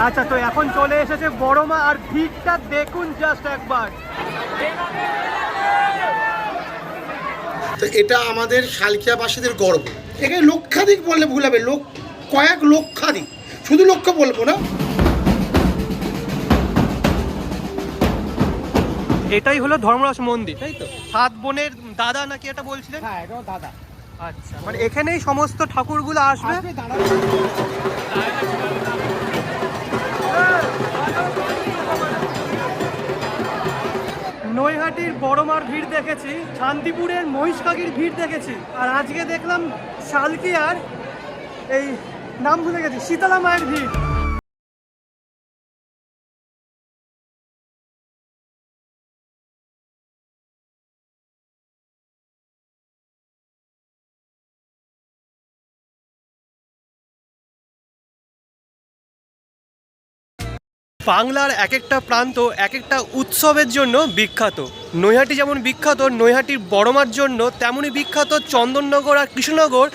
আচ্ছা, তো এখন চলে এসেছে বড় মা, আর ভিড়টা দেখুন জাস্ট একবার। তো এটা আমাদের শালকিয়াবাসীদের গর্ব। এখানে লক্ষাধিক বললে ভুল হবে, কয়েক লক্ষাধিক, শুধু লক্ষ বলবো না। এটাই হলো ধর্মরাজ মন্দির, তাই তো? 7 বোনের দাদা নাকি এটা বলছিলেন? হ্যাঁ, এটা দাদা। আচ্ছা, মানে এখানেই সমস্ত ঠাকুরগুলো আসবে। নৈহাটির বড়মার ভিড় দেখেছি, শান্তিপুরের মহিষকাকির ভিড় দেখেছি, আর আজকে দেখলাম শালকিয়ার এই নাম ভুলে গেছি, শীতলা মায়ের ভিড়। বাংলার এক একটা প্রান্ত এক একটা উৎসবের জন্য বিখ্যাত। নৈহাটি যেমন বিখ্যাত নৈহাটির বড়মার জন্য, তেমনই বিখ্যাত চন্দননগর আর কৃষ্ণনগর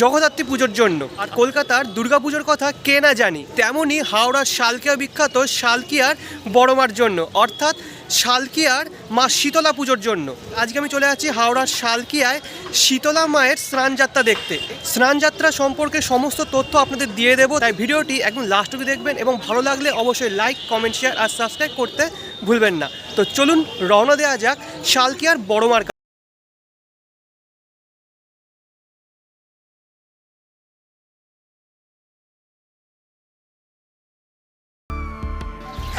জগদ্ধাত্রী পুজোর জন্য। আর কলকাতার দুর্গাপুজোর কথা কে না জানি, তেমনই হাওড়ার শালকিয়া বিখ্যাত শালকিয়ার বড়মার জন্য, অর্থাৎ শালকিয়ার মা শীতলা পুজোর জন্য। আজকে আমি চলে যাচ্ছি হাওড়ার শালকিয়ায় শীতলা মায়ের স্নানযাত্রা দেখতে। স্নানযাত্রা সম্পর্কে সমস্ত তথ্য আপনাদের দিয়ে দেবো, তাই ভিডিওটি একদম লাস্ট অবধি দেখবেন, এবং ভালো লাগলে অবশ্যই লাইক, কমেন্ট, শেয়ার আর সাবস্ক্রাইব করতে ভুলবেন না। তো চলুন রওনা দেওয়া যাক শালকিয়ার বড়মার।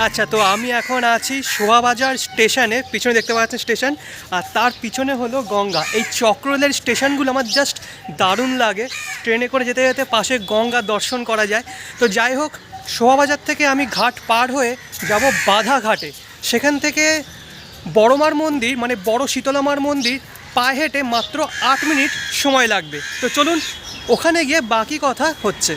আচ্ছা, তো আমি এখন আছি শোভাবাজার স্টেশনে, পিছনে দেখতে পাচ্ছেন স্টেশন, আর তার পিছনে হলো গঙ্গা। এই চক্ররেলের স্টেশনগুলো আমার জাস্ট দারুণ লাগে, ট্রেনে করে যেতে যেতে পাশে গঙ্গা দর্শন করা যায়। তো যাই হোক, শোভাবাজার থেকে আমি ঘাট পার হয়ে যাব বাধাঘাটে। সেখান থেকে বড়মার মন্দির মানে বড় শীতলামার মন্দির পায়ে হেঁটে মাত্র 8 মিনিট সময় লাগবে। তো চলুন ওখানে গিয়ে বাকি কথা হচ্ছে।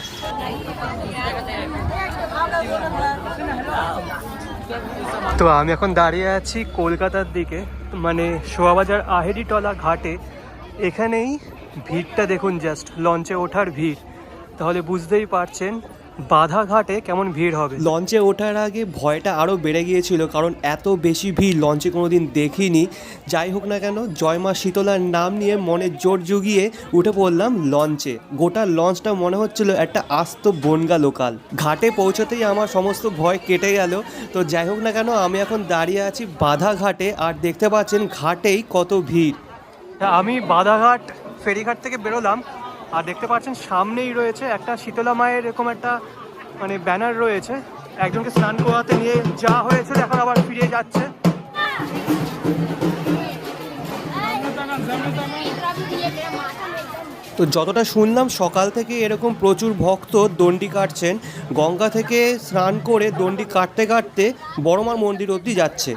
তো আমি এখন দাঁড়িয়ে আছি কলকাতার দিকে, মানে শোভাবাজার আহেরিটলা ঘাটে। এখানেই ভিড়টা দেখুন, জাস্ট লঞ্চে ওঠার ভিড়, তাহলে বুঝতেই পারছেন বাধাঘাটে কেমন ভিড় হবে। লঞ্চে ওঠার আগে ভয়টা আরও বেড়ে গিয়েছিল, কারণ এত বেশি ভিড় লঞ্চে কোনো দিন দেখিনি। যাই হোক না কেন, জয় মা শীতলার নাম নিয়ে মনে জোর জুগিয়ে উঠে পড়লাম লঞ্চে। গোটা লঞ্চটা মনে হচ্ছিল একটা আস্ত বনগা লোকাল। ঘাটে পৌঁছতেই আমার সমস্ত ভয় কেটে গেল। তো যাই হোক না কেন, আমি এখন দাঁড়িয়ে আছি বাধাঘাটে, আর দেখতে পাচ্ছেন ঘাটেই কত ভিড়। আমি বাধাঘাট ফেরিঘাট থেকে বেরোলাম, আর দেখতে পাচ্ছেন সামনেই রয়েছে একটা শীতলা মায়ের এরকম একটা মানে ব্যানার রয়েছে। একজনকে স্নান করাতে নিয়ে যা হয়েছিল এখন আবার ফিরে যাচ্ছে। তো যতটা শুনলাম সকাল থেকে এরকম প্রচুর ভক্ত দণ্ডি কাটছেন, গঙ্গা থেকে স্নান করে দণ্ডি কাটতে কাটতে বড়মার মন্দির অবধি যাচ্ছে।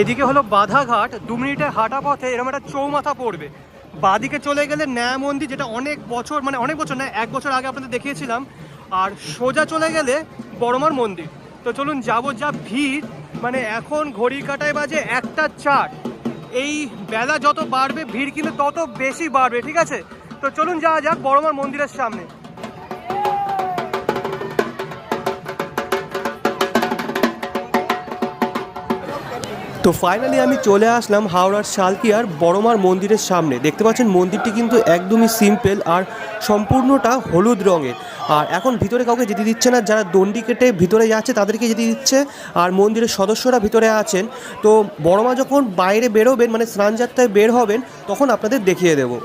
এদিকে হলো বাধাঘাট, 2 মিনিটের হাঁটা পথে এরকম একটা চৌমাথা পড়বে। বাদিকে চলে গেলে ন্যায় মন্দির, যেটা অনেক বছর মানে অনেক বছর না, 1 বছর আগে আপনাদের দেখিয়েছিলাম, আর সোজা চলে গেলে বড়মার মন্দির। তো চলুন যাবো। যা ভিড়, মানে এখন ঘড়ির কাঁটায় বাজে 1:04। এই বেলা যত বাড়বে ভিড় কিন্তু তত বেশি বাড়বে, ঠিক আছে? তো চলুন যাওয়া যাক বড়মার মন্দিরের সামনে। তো ফাইনালি আমি চলে আসলাম হাওড়ার শালকিয়ার বড়মার মন্দিরের সামনে। দেখতে পাচ্ছেন মন্দিরটি কিন্তু একদমই সিম্পল আর সম্পূর্ণটা হলুদ রঙের। আর এখন ভিতরে কাউকে যেতে দিচ্ছে না, যারা দণ্ডি কেটে ভিতরে যাচ্ছে তাদেরকে যেতে দিচ্ছে, আর মন্দিরের সদস্যরা ভিতরে আছেন। তো বড়মা যখন বাইরে বেরোবেন মানে স্নানযাত্রায় বের হবেন, তখন আপনাদের দেখিয়ে দেবো।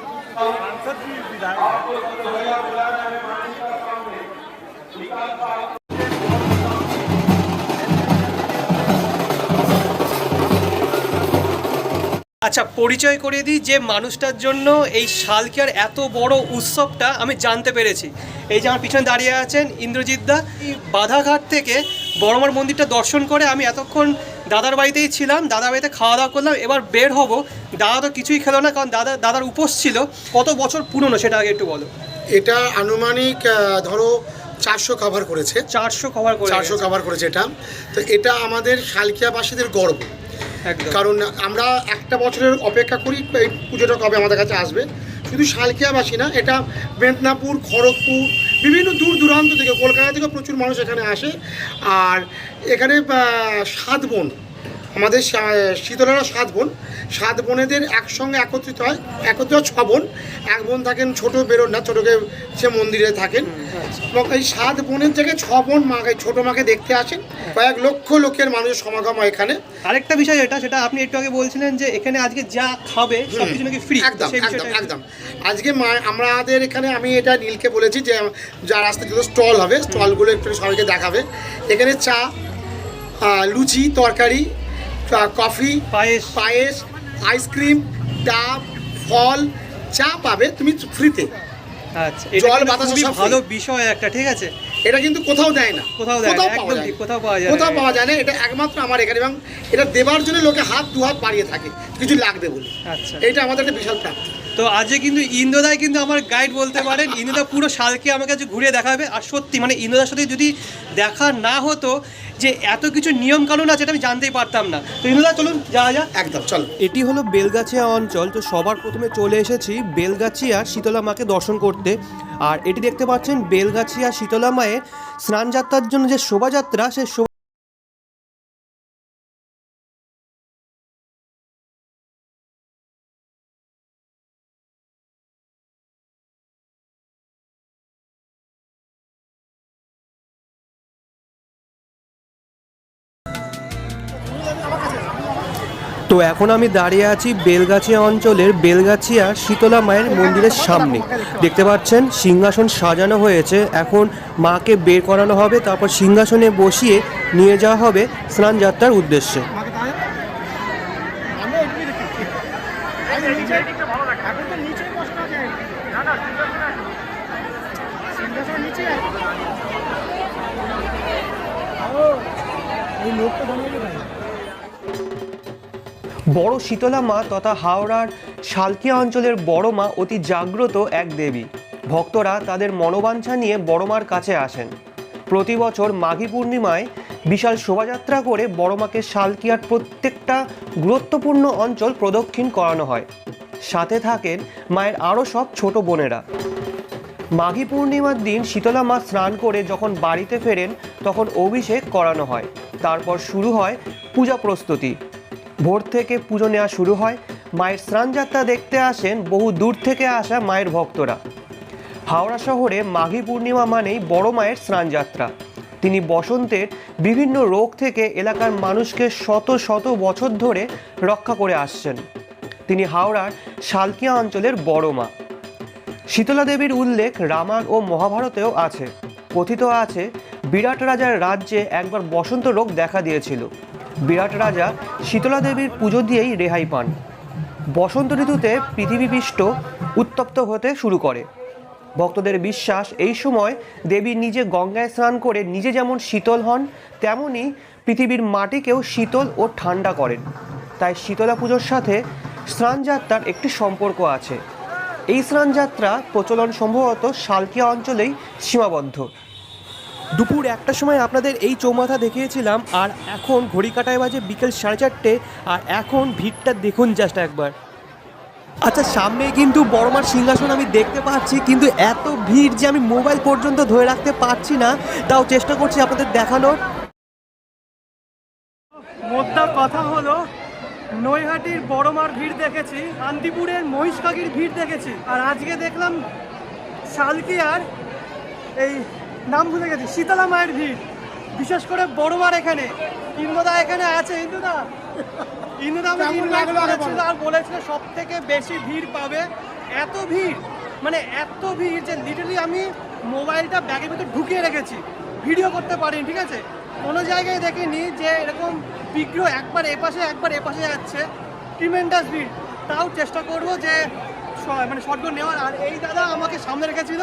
আচ্ছা, পরিচয় করিয়ে দিই যে মানুষটার জন্য এই শালকিয়ার এত বড় উৎসবটা আমি জানতে পেরেছি। এই যে আমার পিছনে দাঁড়িয়ে আছেন ইন্দ্রজিৎ দা। বাধাঘাট থেকে বড়মার মন্দিরটা দর্শন করে আমি এতক্ষণ দাদার বাড়িতেই ছিলাম, দাদার বাড়িতে খাওয়া দাওয়া করলাম, এবার বের হব। দাদা তো কিছুই খেলো না, কারণ দাদার উপোস ছিল। কত বছর পুরনো সেটা আগে একটু বলো। এটা আনুমানিক ধরো 400 কভার করেছে। 400 কভার করেছে এটা। তো এটা আমাদের শালকিয়াবাসীদের গর্ব, কারণ আমরা একটা বছরের অপেক্ষা করি এই পুজোটা কবে আমাদের কাছে আসবে। শুধু শালকিয়াবাসী না, এটা মেদিনীপুর, খড়গপুর, বিভিন্ন দূর দূরান্ত থেকে, কলকাতা থেকে প্রচুর মানুষ এখানে আসে। আর এখানে 7 বোন, আমাদের শীতলারা 7 বোন, 7 বোনেদের একসঙ্গে একত্রিত হয়। 6 বোন, 1 বোন থাকেন ছোটো, বেরোন না, ছোটোকে সে মন্দিরে থাকেন। এবং এই 7 বোনের থেকে 6 বোন মাকে, ছোটো মাকে দেখতে আসেন। কয়েক লক্ষ লোকের মানুষের সমাগম হয় এখানে। আরেকটা বিষয় সেটা আপনি একটু আগে বলছিলেন যে এখানে আজকে যা খাবে সব কিছু নাকি ফ্রি। একদম একদম একদম। আজকে আমাদের এখানে, আমি এটা নীলকে বলেছি যে যা রাস্তায় যত স্টল হবে, স্টলগুলো একটু সবাইকে দেখাবে। এখানে চা, লুচি, তরকারি, কফি, পায়েস, আইসক্রিম, ডাব, ফল, চা পাবে তুমি ফ্রিতে। আচ্ছা, জল বাতাস সব ভালো বিষয় একটা, ঠিক আছে। এটা কিন্তু কোথাও দেয় না, কোথাও পাওয়া যায় না। এটা একমাত্র আমার এখানে, এবং এটা দেবার জন্য লোকে দু হাত বাড়িয়ে থাকে কিছু লাগবে বলে। আচ্ছা, এটা আমাদের একটা বিশাল প্রাপ্তি। তো আজকে কিন্তু ইন্দ্রদাই কিন্তু আমার গাইড বলতে পারেন। ইন্দ্রদা পুরো শালকে আমাকে কাছে ঘুরিয়ে দেখাবে। আর সত্যি মানে ইন্দ্রদার সাথে যদি দেখা না হতো যে এত কিছু নিয়ম কানুন আছে, এটা আমি জানতেই পারতাম না। তো ইন্দ্রদা চলুন যাওয়া যাক। একদম চলো। এটি হলো বেলগাছিয়া অঞ্চল। তো সবার প্রথমে চলে এসেছি বেলগাছিয়া শীতলা মাকে দর্শন করতে। আর এটি দেখতে পাচ্ছেন বেলগাছিয়া শীতলা মায়ের স্নানযাত্রার জন্য যে শোভাযাত্রা, সে তো এখন আমি দাঁড়িয়ে আছি বেলগাছিয়া অঞ্চলের বেলগাছিয়া শীতলা মায়ের মন্দিরের সামনে। দেখতে পাচ্ছেন সিংহাসন সাজানো হয়েছে। এখন মাকে বের করানো হবে, তারপর সিংহাসনে বসিয়ে নিয়ে যাওয়া হবে স্নানযাত্রার উদ্দেশ্যে। বড় শীতলা মা তথা হাওড়ার শালকিয়া অঞ্চলের বড় মা অতি জাগ্রত এক দেবী। ভক্তরা তাদের মনোবাঞ্ছা নিয়ে বড় মার কাছে আসেন। প্রতি বছর মাঘী পূর্ণিমায় বিশাল শোভাযাত্রা করে বড় মাকে শালকিয়ার প্রত্যেকটা গুরুত্বপূর্ণ অঞ্চল প্রদক্ষিণ করানো হয়। সাথে থাকেন মায়ের আরও সব ছোট বোনেরা। মাঘী পূর্ণিমার দিন শীতলা মা স্নান করে যখন বাড়িতে ফেরেন, তখন অভিষেক করানো হয়। তারপর শুরু হয় পূজা প্রস্তুতি। ভোর থেকে পুজো নেওয়া শুরু হয়। মায়ের স্নানযাত্রা দেখতে আসেন বহু দূর থেকে আসা মায়ের ভক্তরা। হাওড়া শহরে মাঘী পূর্ণিমা মানেই বড় মায়ের স্নানযাত্রা। তিনি বসন্তের বিভিন্ন রোগ থেকে এলাকার মানুষকে শত শত বছর ধরে রক্ষা করে আসছেন। তিনি হাওড়ার শালকিয়া অঞ্চলের বড় মা। শীতলা দেবীর উল্লেখ রামায়ণ ও মহাভারতেও আছে। কথিত আছে বিরাট রাজার রাজ্যে একবার বসন্ত রোগ দেখা দিয়েছিল। বিরাট রাজা শীতলা দেবীর পুজো দিয়েই রেহাই পান। বসন্ত ঋতুতে পৃথিবী পৃষ্ঠ উত্তপ্ত হতে শুরু করে। ভক্তদের বিশ্বাস এই সময় দেবী নিজে গঙ্গায় স্নান করে নিজে যেমন শীতল হন, তেমনি পৃথিবীর মাটিকেও শীতল ও ঠান্ডা করেন। তাই শীতলা পুজোর সাথে স্নানযাত্রার একটি সম্পর্ক আছে। এই স্নানযাত্রা প্রচলন সম্ভবত শালকিয়া অঞ্চলেই সীমাবদ্ধ। দুপুর 1টার সময় আপনাদের এই চৌমাথা দেখিয়েছিলাম, আর এখন ঘড়ি কাটায় বাজে বিকেল 4:30। আর এখন ভিড়টা দেখুন জাস্ট একবার। আচ্ছা, সামনে কিন্তু বড় মার সিংহাসন আমি দেখতে পাচ্ছি, কিন্তু এত ভিড় যে আমি মোবাইল পর্যন্ত ধরে রাখতে পারছি না। তাও চেষ্টা করছি আপনাদের দেখানোর। মোদ্দা কথা হলো, নৈহাটির বড় মার ভিড় দেখেছি, শান্তিপুরের মহিষকাকির ভিড় দেখেছি, আর আজকে দেখলাম শালকিয়ার এই নাম ভুলে গেছি শীতলা মায়ের ভিড়। বিশেষ করে বড় মার এখানে ইন্দ্রদা এখানে আছে। ইন্দ্রদা আর বলেছিল সব থেকে বেশি ভিড় পাবে। এত ভিড়, মানে এত ভিড় যে লিটারালি আমি মোবাইলটা ব্যাগের ভিতরে ঢুকিয়ে রেখেছি, ভিডিও করতে পারিনি। ঠিক আছে, কোনো জায়গায় দেখিনি যে এরকম বিগ্রহ একবার এপাশে একবার এপাশে যাচ্ছে। ট্রিমেন্ডাস ভিড়। তাও চেষ্টা করবো যে মানে শটগুলো নেওয়ার। আর এই দাদা আমাকে সামনে রেখেছিল,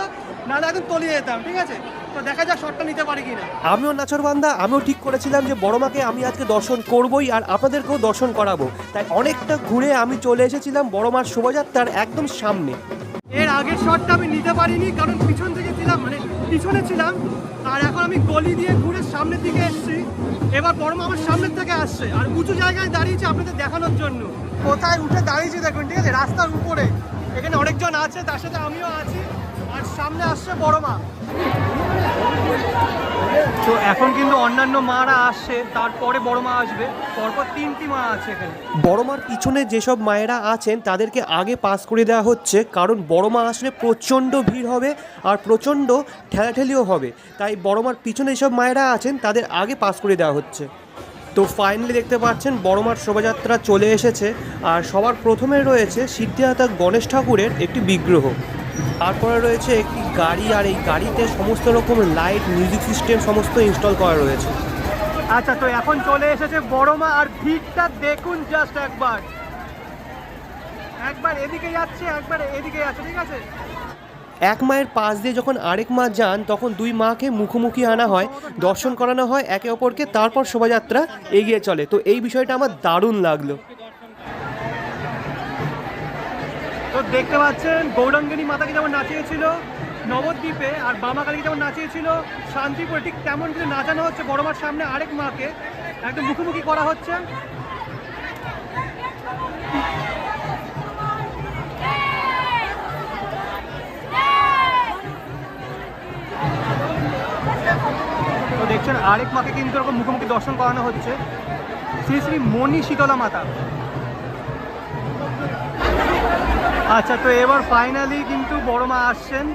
নাহলে একদম তলিয়ে যেতাম। ঠিক আছে, তো দেখা যাক শটটা নিতে পারি কিনা। আমিও নাচরবান্ধা, আমিও ঠিক করেছিলাম যে বড় মাকে আমি আজকে দর্শন করবই, আর আপনাদেরকেও দর্শন করাবো। তাই অনেকটা ঘুরে আমি চলে এসেছিলাম বড় মার শোভাযাত্রার একদম সামনে। এর আগের শটটা আমি নিতে পারিনি, কারণ পিছন থেকে ছিলাম, মানে পিছনে ছিলাম। আর এখন আমি গলি দিয়ে ঘুরে সামনের দিকে এসেছি। এবার বড় মা আমার সামনের থেকে আসছে, আর উঁচু জায়গায় দাঁড়িয়েছে আপনাদের দেখানোর জন্য। কোথায় উঠে দাঁড়িয়েছি দেখুন, ঠিক আছে, রাস্তার উপরে। এখানে অনেকজন আছে, তার সাথে আমিও আছি। আর সামনে আসছে বড় মা। তো এখন কিন্তু অন্যান্য মারা আসছে, তারপরে বড় মা আসবে, পরপর 3টি মা আছে এখানে। বড় মার পিছনে যেসব মায়েরা আছেন তাদেরকে আগে পাস করে দেওয়া হচ্ছে, কারণ বড় মা আসলে প্রচণ্ড ভিড় হবে আর প্রচণ্ড ঠেলাঠেলিও হবে, তাই বড় মার পিছনে যেসব মায়েরা আছেন তাদের আগে পাস করে দেওয়া হচ্ছে। তো ফাইনালি দেখতে পাচ্ছেন বড় মার শোভাযাত্রা চলে এসেছে, আর সবার প্রথমে রয়েছে সিদ্ধিদাতা গণেশ ঠাকুরের একটি বিগ্রহ, তারপরে রয়েছে একটি গাড়ি, আর এই গাড়িতে সমস্ত রকম লাইট, মিউজিক সিস্টেম সমস্ত ইনস্টল করা রয়েছে। আচ্ছা, তো এখন চলে এসেছে বড় মা, আর ভিড়টা দেখুন জাস্ট একবার এদিকে যাচ্ছে, একবার এদিকে যাচ্ছে, ঠিক আছে। এক মায়ের পাশ দিয়ে যখন আরেক মা যান তখন দুই মাকে মুখোমুখি আনা হয়, দর্শন করানো হয় একে অপরকে, তারপর শোভাযাত্রা এগিয়ে চলে। তো এই বিষয়টা আমার দারুণ লাগলো। তো দেখতে পাচ্ছেন গৌরাঙ্গিনী মাতাকে যেমন নাচিয়েছিল নবদ্বীপে, আর বামা কালীকে যেমন নাচিয়েছিল শান্তিপুরে, ঠিক তেমন কিন্তু নাচানো হচ্ছে বড় মার সামনে আরেক মাকে, একদম মুখোমুখি করা হচ্ছে। তো দেখছেন আরেক মাকে কিন্তু এরকম মুখোমুখি দর্শন করানো হচ্ছে, শ্রী শ্রী মণি শীতলা মাতা। আচ্ছা, তো এবার ফাইনালি কিন্তু বড় মা আসছেন,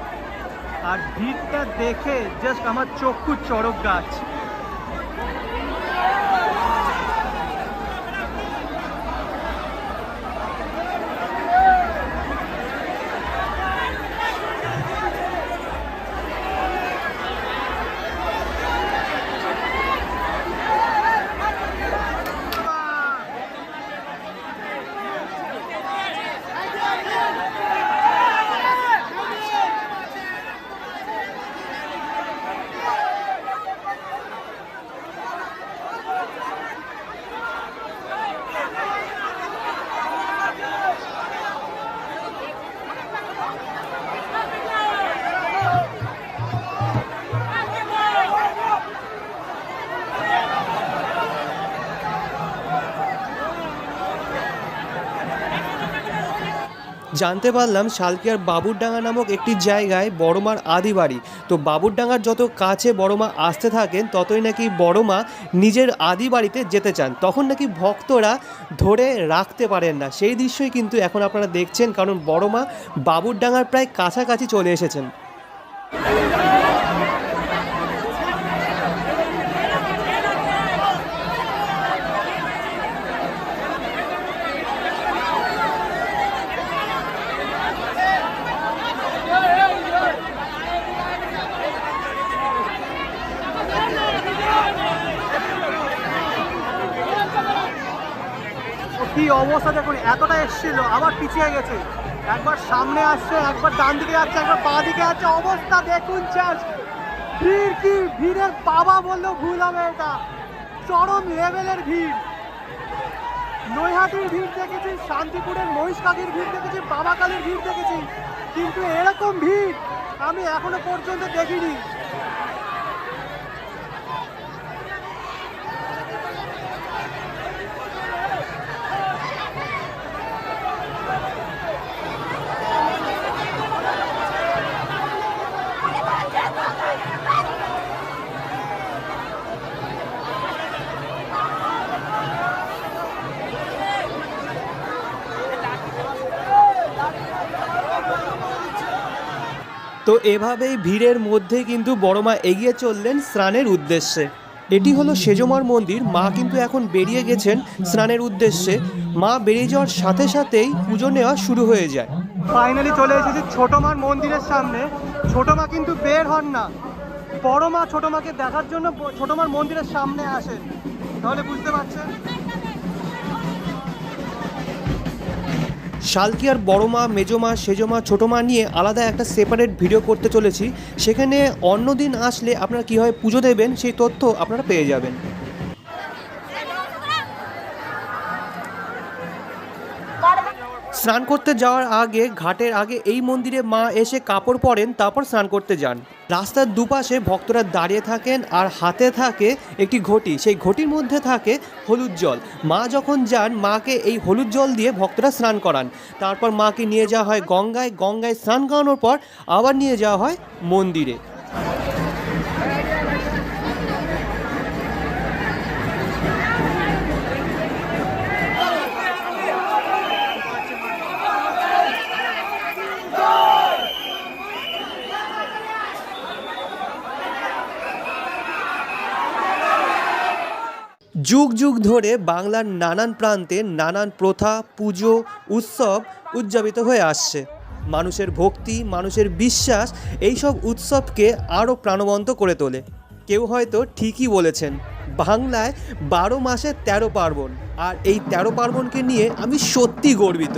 আর ভিড়টা দেখে জাস্ট আমার চক্ষু চড়ক গাছ। জানতে পারলাম শালকিয়ার বাবুরডাঙ্গা নামক একটি জায়গায় বড় মার আদি বাড়ি। তো বাবুরডাঙ্গার যত কাছে বড় মা আসতে থাকেন ততই নাকি বড় মা নিজের আদি বাড়িতে যেতে চান, তখন নাকি ভক্তরা ধরে রাখতে পারেন না। সেই দৃশ্যই কিন্তু এখন আপনারা দেখছেন, কারণ বড় মা বাবুরডাঙ্গার প্রায় কাছাকাছি চলে এসেছেন। কি অবস্থা দেখুন, এতটা এসেছিল আবার পিছিয়ে গেছে, একবার সামনে আসছে, একবার ডান দিকে যাচ্ছে, একবার বাঁ দিকে যাচ্ছে, অবস্থা দেখুন জাস্ট। ভিড় কি, ভিড়ের বাবা বললেও ভুল হবে, এটা চরম লেভেলের ভিড়। নৈহাটির ভিড় দেখেছি, শান্তিপুরের মহিষকাকির ভিড় দেখেছি, বাবা কালীর ভিড় দেখেছি, কিন্তু এরকম ভিড় আমি এখনো পর্যন্ত দেখিনি। তো এভাবেই ভিড়ের মধ্যে কিন্তু বড় মা এগিয়ে চললেন স্নানের উদ্দেশ্যে। এটি হলো সেজমার মন্দির। মা কিন্তু এখন বেরিয়ে গেছেন স্নানের উদ্দেশ্যে। মা বেরিয়ে যাওয়ার সাথে সাথেই পুজো নেওয়া শুরু হয়ে যায়। ফাইনালি চলে এসেছি ছোট মার মন্দিরের সামনে। ছোট মা কিন্তু বের হন না, বড় মা ছোট মাকে দেখার জন্য ছোট মার মন্দিরের সামনে আসেন, তাহলে বুঝতে পারছেন। শালকিয়ার বড় মা, মেজো মা, সেজো মা, ছোটো মা নিয়ে আলাদা একটা সেপারেট ভিডিও করতে চলেছি। সেখানে অন্য দিন আসলে আপনারা কীভাবে পুজো দেবেন সেই তথ্য আপনারা পেয়ে যাবেন। স্নান করতে যাওয়ার আগে ঘাটের আগে এই মন্দিরে মা এসে কাপড় পরেন, তারপর স্নান করতে যান। রাস্তার দুপাশে ভক্তরা দাঁড়িয়ে থাকেন আর হাতে থাকে একটি ঘটি, সেই ঘটির মধ্যে থাকে হলুদ জল। মা যখন যান মাকে এই হলুদ জল দিয়ে ভক্তরা স্নান করান, তারপর মাকে নিয়ে যাওয়া হয় গঙ্গায়, গঙ্গায় স্নান করানোর পর আবার নিয়ে যাওয়া হয় মন্দিরে। যুগ যুগ ধরে বাংলার নানান প্রান্তে নানান প্রথা, পুজো, উৎসব উদযাপিত হয়ে আসছে। মানুষের ভক্তি, মানুষের বিশ্বাস এইসব উৎসবকে আরও প্রাণবন্ত করে তোলে। কেউ হয়তো ঠিকই বলেছেন, বাংলায় 12 মাসে 13 পার্বণ, আর এই 13 পার্বণকে নিয়ে আমি সত্যি গর্বিত।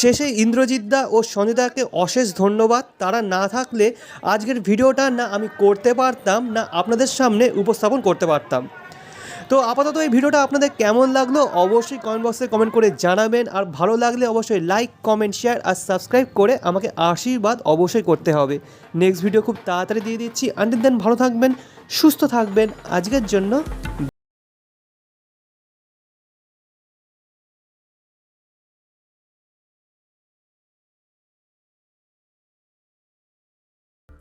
শেষে ইন্দ্রজিৎদা ও সঞ্জয়দাকে অশেষ ধন্যবাদ। তারা না থাকলে আজকের ভিডিওটা না আমি করতে পারতাম, না আপনাদের সামনে উপস্থাপন করতে পারতাম। তো আপাতত এই ভিডিওটা আপনাদের কেমন লাগলো অবশ্যই কমেন্ট বক্সে কমেন্ট করে জানাবেন। আর ভালো লাগলে অবশ্যই লাইক, কমেন্ট, শেয়ার আর সাবস্ক্রাইব করে আমাকে আশীর্বাদ অবশ্যই করতে হবে। নেক্সট ভিডিও খুব তাড়াতাড়ি দিয়ে দিচ্ছি। আনটিল দেন ভালো থাকবেন, সুস্থ থাকবেন। আজকের জন্য